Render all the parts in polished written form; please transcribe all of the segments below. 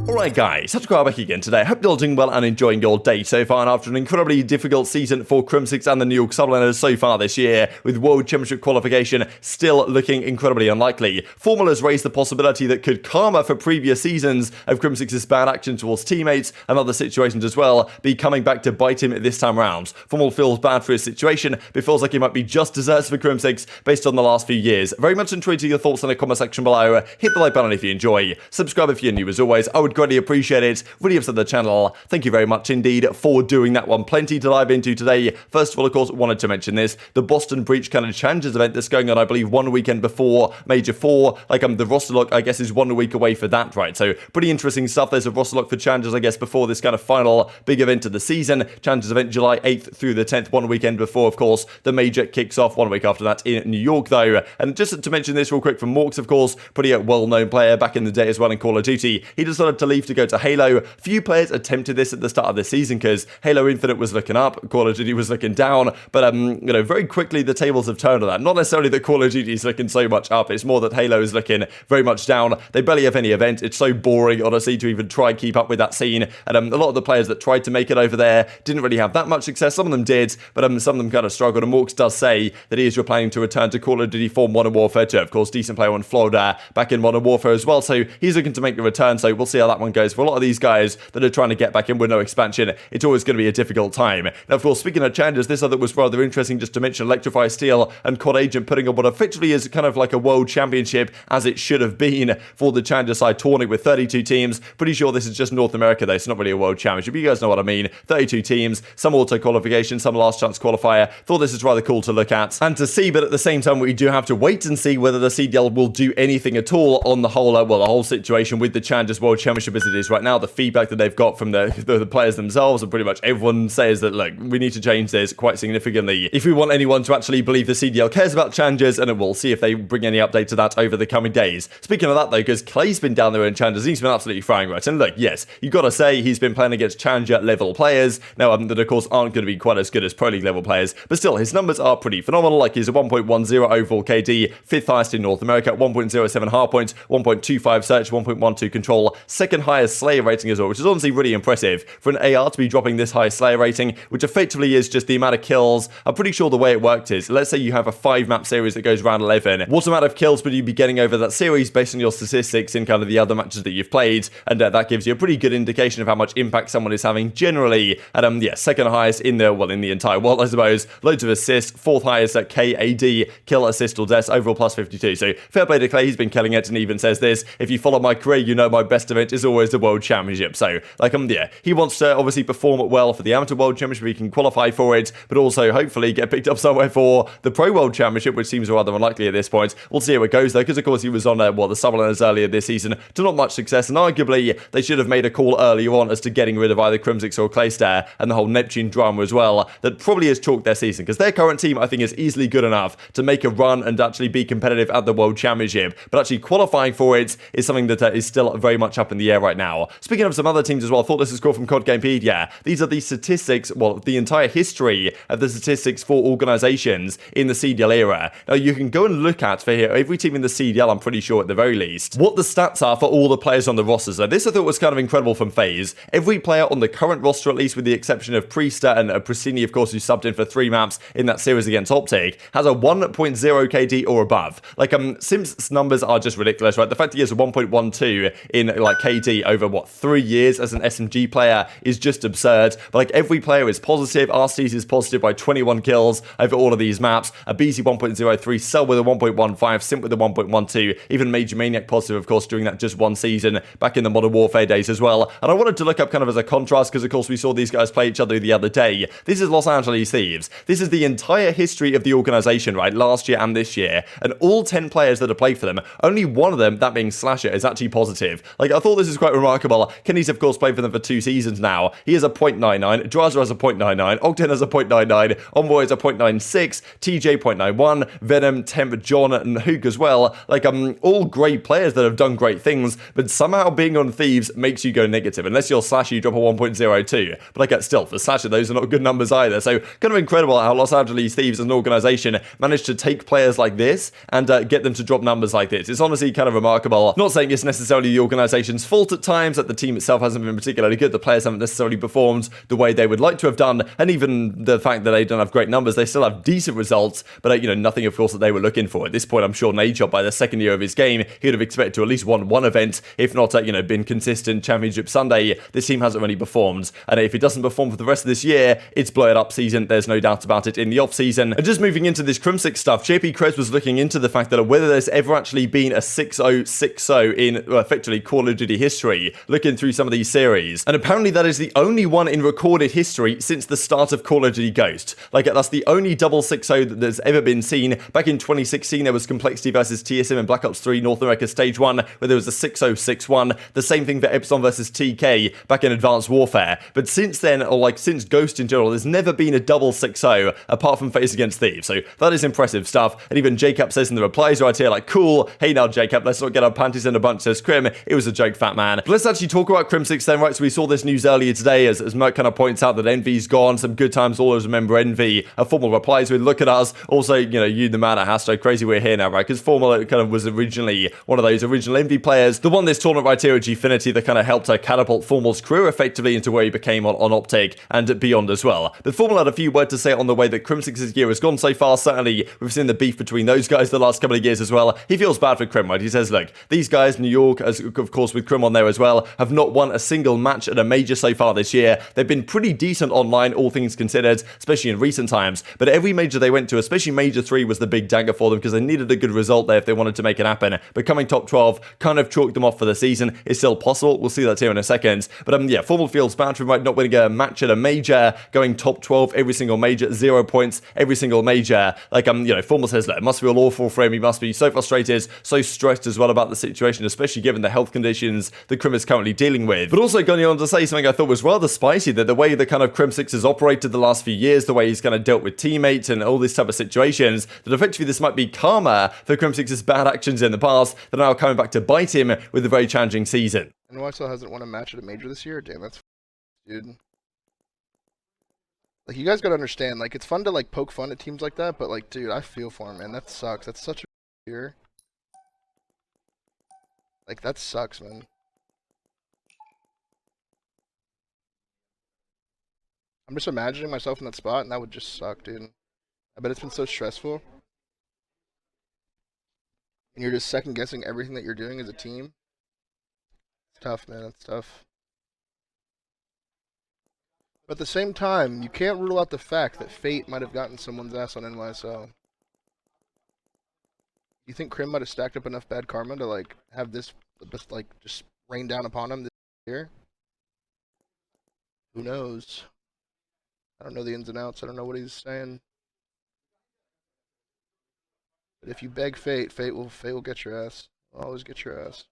Alright guys, TacticalRab back again today. Hope you're all doing well and enjoying your day so far, and after an incredibly difficult season for Crimsix and the New York Subliners so far this year, with World Championship qualification still looking incredibly unlikely. FormaL has raised the possibility that could karma for previous seasons of Crimsix's bad action towards teammates and other situations as well be coming back to bite him this time round. FormaL feels bad for his situation, but feels like he might be just desserts for Crimsix based on the last few years. Very much intrigued to your thoughts in the comment section below. Hit the like button if you enjoy. Subscribe if you're new as always. I would greatly appreciate it. Really upset the channel. Thank you very much indeed for doing that one. Plenty to dive into today. First of all, of course, wanted to mention this. The Boston Breach kind of challenges event that's going on, I believe, 1 weekend before Major 4. The roster lock, I guess, is 1 week away for that, right? So pretty interesting stuff. There's a roster lock for challenges, I guess, before this kind of final big event of the season. Challenges event July 8th through the 10th, 1 weekend before, of course, the Major kicks off 1 week after that in New York, though. And just to mention this real quick from Morks, of course, pretty well-known player back in the day as well in Call of Duty. He decided to leave to go to Halo. Few players attempted this at the start of the season because Halo Infinite was looking up, Call of Duty was looking down, but very quickly the tables have turned on that. Not necessarily that Call of Duty is looking so much up, it's more that Halo is looking very much down. They barely have any event. It's so boring, honestly, to even try and keep up with that scene. And a lot of the players that tried to make it over there didn't really have that much success. Some of them did, but some of them kind of struggled. And Morks does say that he is planning to return to Call of Duty for Modern Warfare 2. Of course, decent player on Florida back in Modern Warfare as well, so he's looking to make the return. So we'll see how that one goes. For a lot of these guys that are trying to get back in with no expansion, it's always going to be a difficult time. Now, of course, speaking of challenges, this other was rather interesting just to mention. Electrify Steel and COD Agent putting on what effectively is kind of like a world championship, as it should have been, for the challenger side tournament with 32 teams. Pretty sure this is just North America though, so not really a world championship. You guys know what I mean. 32 teams, some auto qualification, some last chance qualifier. Thought this is rather cool to look at and to see, but at the same time we do have to wait and see whether the CDL will do anything at all on the whole the whole situation with the Challengers World Championship as it is right now. The feedback that they've got from the players themselves, and pretty much everyone says that, look, we need to change this quite significantly if we want anyone to actually believe the CDL cares about Challengers, and we'll see if they bring any update to that over the coming days. Speaking of that though, because Clay's been down there in Challengers, he's been absolutely frying, right? And look, yes, you got to say he's been playing against Challenger level players now, that of course aren't going to be quite as good as Pro League level players, but still his numbers are pretty phenomenal. Like, he's a 1.10 overall KD, 5th highest in North America, 1.07 hard points, 1.25 search, 1.12 control, 2nd highest Slayer rating as well, which is honestly really impressive for an AR to be dropping this high Slayer rating, which effectively is just the amount of kills. I'm pretty sure the way it worked is, let's say you have a 5-map series that goes round 11. What amount of kills would you be getting over that series based on your statistics in kind of the other matches that you've played? And that gives you a pretty good indication of how much impact someone is having generally. And yeah, 2nd highest in the entire world, I suppose. Loads of assists, 4th highest at KAD, kill, assist, or deaths, overall plus 52. So fair play to Clay, he's been killing it, and even says this: if you follow my career, you know my best event is always the World Championship. So yeah, he wants to obviously perform well for the Amateur World Championship. He can qualify for it, but also hopefully get picked up somewhere for the Pro World Championship, which seems rather unlikely at this point. We'll see how it goes though, because of course he was on the Subliners earlier this season to not much success, and arguably they should have made a call earlier on as to getting rid of either Crimsix or Clayster and the whole Neptune drama as well. That probably has chalked their season, because their current team I think is easily good enough to make a run and actually be competitive at the World Championship, but actually qualifying for it is something that is still very much up in the air right now. Speaking of some other teams as well, I thought this was cool from COD Gamepedia. These are the statistics, the entire history of the statistics for organizations in the CDL era. Now you can go and look at, for here, every team in the CDL, I'm pretty sure at the very least, what the stats are for all the players on the rosters. Now this I thought was kind of incredible from FaZe. Every player on the current roster, at least with the exception of Priestahh and Prestinni, of course, who subbed in for 3 maps in that series against Optic, has a 1.0 KD or above. Simp's numbers are just ridiculous, right? The fact that he has a 1.12 in KD over 3 years as an SMG player is just absurd. But every player is positive. Arcitys is positive by 21 kills over all of these maps. aBeZy 1.03, Cell with a 1.15, Simp with a 1.12, even Major Maniac positive, of course, during that just one season back in the Modern Warfare days as well. And I wanted to look up kind of as a contrast, because of course we saw these guys play each other the other day. This is Los Angeles Thieves. This is the entire history of the organization, right? Last year and this year. And all 10 players that have played for them, only one of them, that being Slasher, is actually positive. I thought this is quite remarkable. Kenny's of course played for them for 2 seasons now. He has a 0.99, Drazah has a 0.99, Octane has a 0.99, Envoy has a 0.96, TJ 0.91, Venom, Temp, John, and Huke as well. All great players that have done great things, but somehow being on Thieves makes you go negative. Unless you're Slasher, you drop a 1.02. But still, for Slasher, those are not good numbers either. So kind of incredible how Los Angeles Thieves as an organization managed to take players like this and get them to drop numbers like this. It's honestly kind of remarkable. Not saying it's necessarily the organization's fault at times, that the team itself hasn't been particularly good, the players haven't necessarily performed the way they would like to have done, and even the fact that they don't have great numbers, they still have decent results, but nothing of course that they were looking for. At this point, I'm sure Nadeshot, by the second year of his game, he would have expected to at least won one event, if not been consistent Championship Sunday. This team hasn't really performed, and if it doesn't perform for the rest of this year, it's blow it up season, there's no doubt about it, in the off season. And just moving into this Crimsix stuff, JP Krez was looking into the fact that whether there's ever actually been a 6-0 6-0 in effectively Call of Duty history, looking through some of these series, and apparently that is the only one in recorded history since the start of Call of Duty Ghost. That's the only double 6-0 that there's ever been seen. Back in 2016, there was Complexity versus TSM in Black Ops 3 North America Stage 1, where there was a 6-0 6-1. The same thing for Epsilon versus TK back in Advanced Warfare. But since then, or since Ghost in general, there's never been a double 6-0 apart from FaZe against Thieves. So that is impressive stuff. And even Jacob says in the replies right here, cool, hey now Jacob, let's not get our panties in a bunch, says Crim. It was a joke, fat man. But let's actually talk about Crimsix then, right? So we saw this news earlier today as Merc kind of points out that Envy's gone. Some good times, always remember Envy. A FormaL replies with, look at us. Also, you the man at hashtag crazy we're here now, right? Because FormaL kind of was originally one of those original Envy players. The one this tournament right here at Gfinity that kind of helped catapult FormaL's career effectively into where he became on Optic and beyond as well. But FormaL had a few words to say on the way that Crimsix's year has gone so far. Certainly, we've seen the beef between those guys the last couple of years as well. He feels bad for Crim, right? He says, look, these guys, New York, as of course with Crim on there as well, have not won a single match at a major so far this year. They've been pretty decent online, all things considered, especially in recent times. But every major they went to, especially Major 3, was the big dagger for them because they needed a good result there if they wanted to make it happen. Becoming top 12 kind of chalked them off for the season. It's still possible. We'll see that here in a second. But FormaL feels bad for him, not winning a match at a major, going top 12 every single major, 0 points every single major. FormaL says that it must feel awful for him. He must be so frustrated, so stressed as well about the situation, especially given the health conditions that Crim is currently dealing with. But also going on to say something I thought was rather spicy, that the way the kind of Crimsix has operated the last few years, the way he's kind of dealt with teammates and all this type of situations, that effectively this might be karma for Crimsix's bad actions in the past that are now coming back to bite him with a very challenging season. And why still hasn't won a match at a major this year? Damn, that's dude. You guys gotta understand, it's fun to poke fun at teams like that, but dude, I feel for him, man. That sucks. That's such a year. That sucks, man. I'm just imagining myself in that spot, and that would just suck, dude. I bet it's been so stressful. And you're just second guessing everything that you're doing as a team. It's tough, man. It's tough. But at the same time, you can't rule out the fact that fate might have gotten someone's ass on NYSL. You think Crim might have stacked up enough bad karma to have this just rain down upon him this year? Who knows? I don't know the ins and outs. I don't know what he's saying. But if you beg fate, fate will get your ass. It'll always get your ass.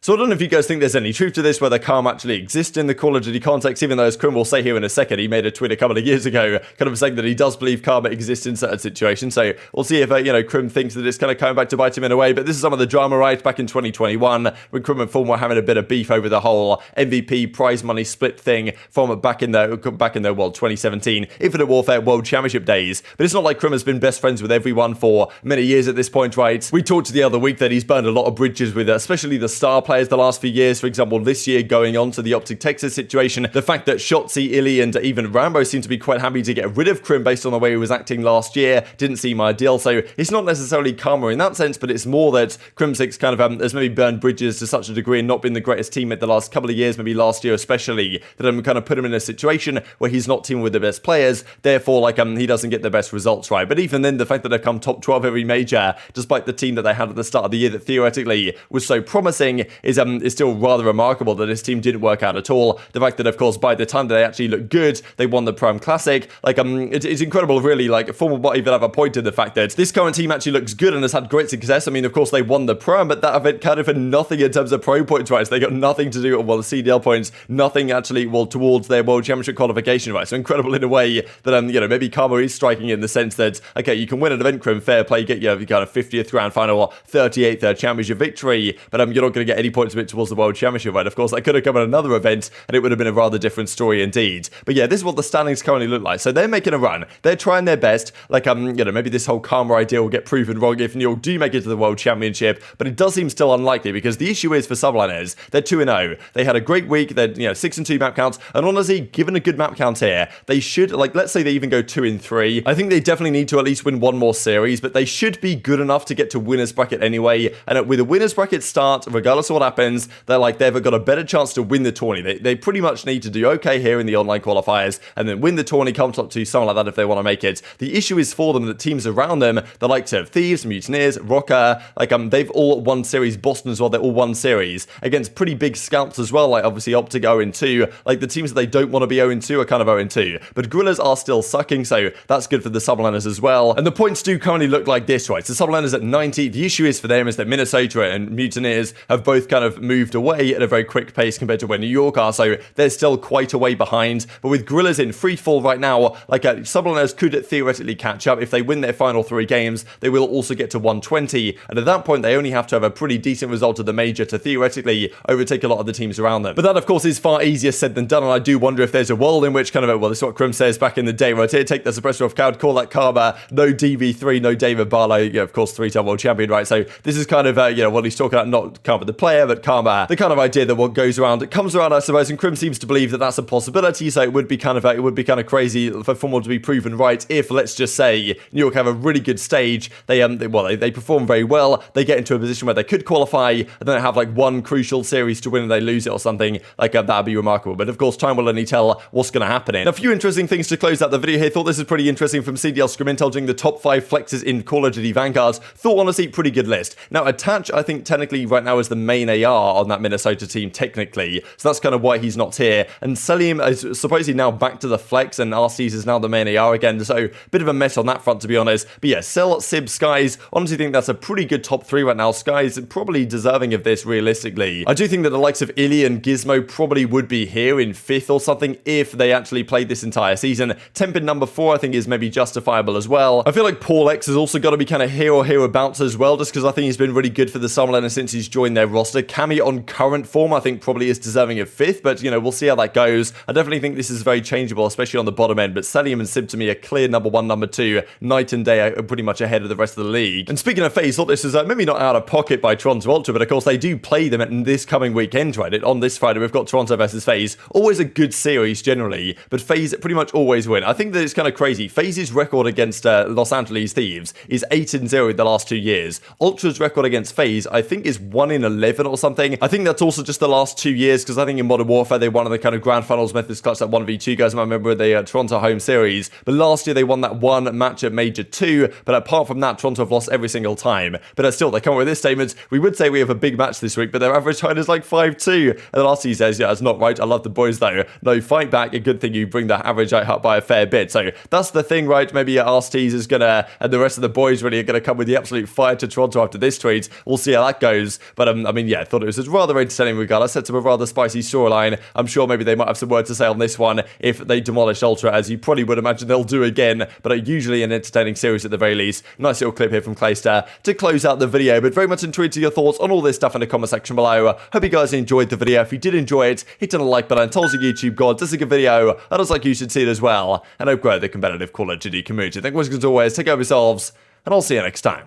So I don't know if you guys think there's any truth to this, whether karma actually exists in the Call of Duty context, even though, as Crim will say here in a second, he made a tweet a couple of years ago kind of saying that he does believe karma exists in certain situations. So we'll see if, Crim thinks that it's kind of coming back to bite him in a way. But this is some of the drama, right, back in 2021, when Crim and FormaL were having a bit of beef over the whole MVP prize money split thing from back in their 2017 Infinite Warfare World Championship days. But it's not like Crim has been best friends with everyone for many years at this point, right? We talked the other week that he's burned a lot of bridges with, especially the star players the last few years. For example, this year going on to the Optic Texas situation, the fact that Shotzi, Illy, and even Rambo seem to be quite happy to get rid of Crim based on the way he was acting last year didn't seem ideal. So it's not necessarily karma in that sense, but it's more that Crimsix kind of has maybe burned bridges to such a degree and not been the greatest teammate the last couple of years, maybe last year especially, that kind of put him in a situation where he's not teaming with the best players, therefore he doesn't get the best results, right? But even then, the fact that they've come top 12 every major, despite the team that they had at the start of the year that theoretically was so promising, is still rather remarkable that this team didn't work out at all. The fact that, of course, by the time that they actually looked good, they won the Prime Classic. It's incredible, really. FormaL might even have a point in the fact that this current team actually looks good and has had great success. I mean, of course, they won the Prime, but that event kind of had nothing in terms of Pro points, right? So they got nothing to do, the CDL points, nothing actually, towards their World Championship qualification, right? So incredible in a way that, maybe karma is striking in the sense that, okay, you can win an event, Crim, fair play, get your kind of 50th grand final or 38th championship victory, but you're not going to get immediately points a bit towards the World Championship, right? Of course, that could have come at another event, and it would have been a rather different story indeed. But yeah, this is what the standings currently look like. So they're making a run. They're trying their best. Like, maybe this whole Karma idea will get proven wrong if New York do make it to the World Championship, but it does seem still unlikely because the issue is for Subliners, they're 2-0. They had a great week. They're 6-2 map counts, and honestly, given a good map count here, they should, like, let's say they even go 2-3. I think they definitely need to at least win one more series, but they should be good enough to get to winners bracket anyway. And with a winners bracket start, regardless of what happens, they've got a better chance to win the tourney. They pretty much need to do okay here in the online qualifiers and then win the tourney, come up to something like that if they want to make it. The issue is for them that teams around them, the likes of Thieves, Mutineers, Rokkr, they've all won series. Boston as well, they all won series against pretty big scalps as well, like obviously Optic 0-2. Like the teams that they don't want to be 0-2 are kind of 0-2. But Guerrillas are still sucking, so that's good for the Subliners as well. And the points do currently look like this, right? So Subliners at 90. The issue is for them is that Minnesota and Mutineers have both kind of moved away at a very quick pace compared to where New York are, so they're still quite a way behind. But with Guerrillas in free fall right now, Subliners could theoretically catch up. If they win their final 3 games, they will also get to 120. And at that point, they only have to have a pretty decent result of the major to theoretically overtake a lot of the teams around them. But that, of course, is far easier said than done, and I do wonder if there's a world in which this is what Crim says back in the day, right? Here, take the suppressor off crowd, call that Karma, no DV3, no David Barlow, of course, 3-time world champion, right? So this is kind of, what he's talking about, not Karma the player, but Karma, the kind of idea that what goes around, it comes around, I suppose, and Crim seems to believe that that's a possibility, so it would be kind of crazy for FormaL to be proven right if, let's just say, New York have a really good stage, they perform very well, they get into a position where they could qualify, and then have one crucial series to win and they lose it or something, that'd be remarkable. But of course, time will only tell what's going to happen. A few interesting things to close out the video here. Thought this is pretty interesting from CDL Screamintel doing the top 5 flexes in Call of Duty Vanguards. Thought, honestly, pretty good list. Now, Attach, I think, technically right now is the main AR on that Minnesota team, technically. So that's kind of why he's not here. And Cellium is supposedly now back to the flex, and Arcitys is now the main AR again. So, bit of a mess on that front, to be honest. But yeah, Cell, Sib, Skies, honestly think that's a pretty good top 3 right now. Skies probably deserving of this, realistically. I do think that the likes of Illy and Gizmo probably would be here in 5th or something if they actually played this entire season. Temp in number 4, I think, is maybe justifiable as well. I feel like Paul X has also got to be kind of here or hereabouts as well, just because I think he's been really good for the Summerlander since he's joined their roster. Cammy on current form, I think, probably is deserving of 5th, but, we'll see how that goes. I definitely think this is very changeable, especially on the bottom end, but Cellium and Simp to me are clear number 1, number 2, night and day are pretty much ahead of the rest of the league. And speaking of FaZe, thought this is maybe not out of pocket by Toronto Ultra, but of course they do play them at this coming weekend, right? On this Friday, we've got Toronto versus FaZe. Always a good series, generally, but FaZe pretty much always win. I think that it's kind of crazy. FaZe's record against Los Angeles Thieves is 8-0 in the last 2 years. Ultra's record against FaZe, I think, is 1-11 or something. I think that's also just the last 2 years, because I think in Modern Warfare, they won in the kind of grand finals methods clutch, that 1v2 guys. I remember the Toronto home series, but last year they won that one match at Major 2, but apart from that, Toronto have lost every single time. But still, they come up with this statement: we would say we have a big match this week, but their average height is like 5'2". And then Arcitys says, yeah, that's not right. I love the boys though. No, fight back. A good thing you bring the average height up by a fair bit. So that's the thing, right? Maybe Arcitys is gonna, and the rest of the boys really are gonna come with the absolute fire to Toronto after this tweet. We'll see how that goes. But I mean, yeah, I thought it was rather entertaining regardless. Set up a rather spicy storyline. I'm sure maybe they might have some words to say on this one if they demolish Ultra, as you probably would imagine they'll do again. But usually an entertaining series at the very least. Nice little clip here from Clayster to close out the video. But very much intrigued to your thoughts on all this stuff in the comment section below. Hope you guys enjoyed the video. If you did enjoy it, hit on the like button. Tells the YouTube god this is a good video. I just like you should see it as well. And hope grow the competitive Call of Duty community. Thank you as always. Take care of yourselves, and I'll see you next time.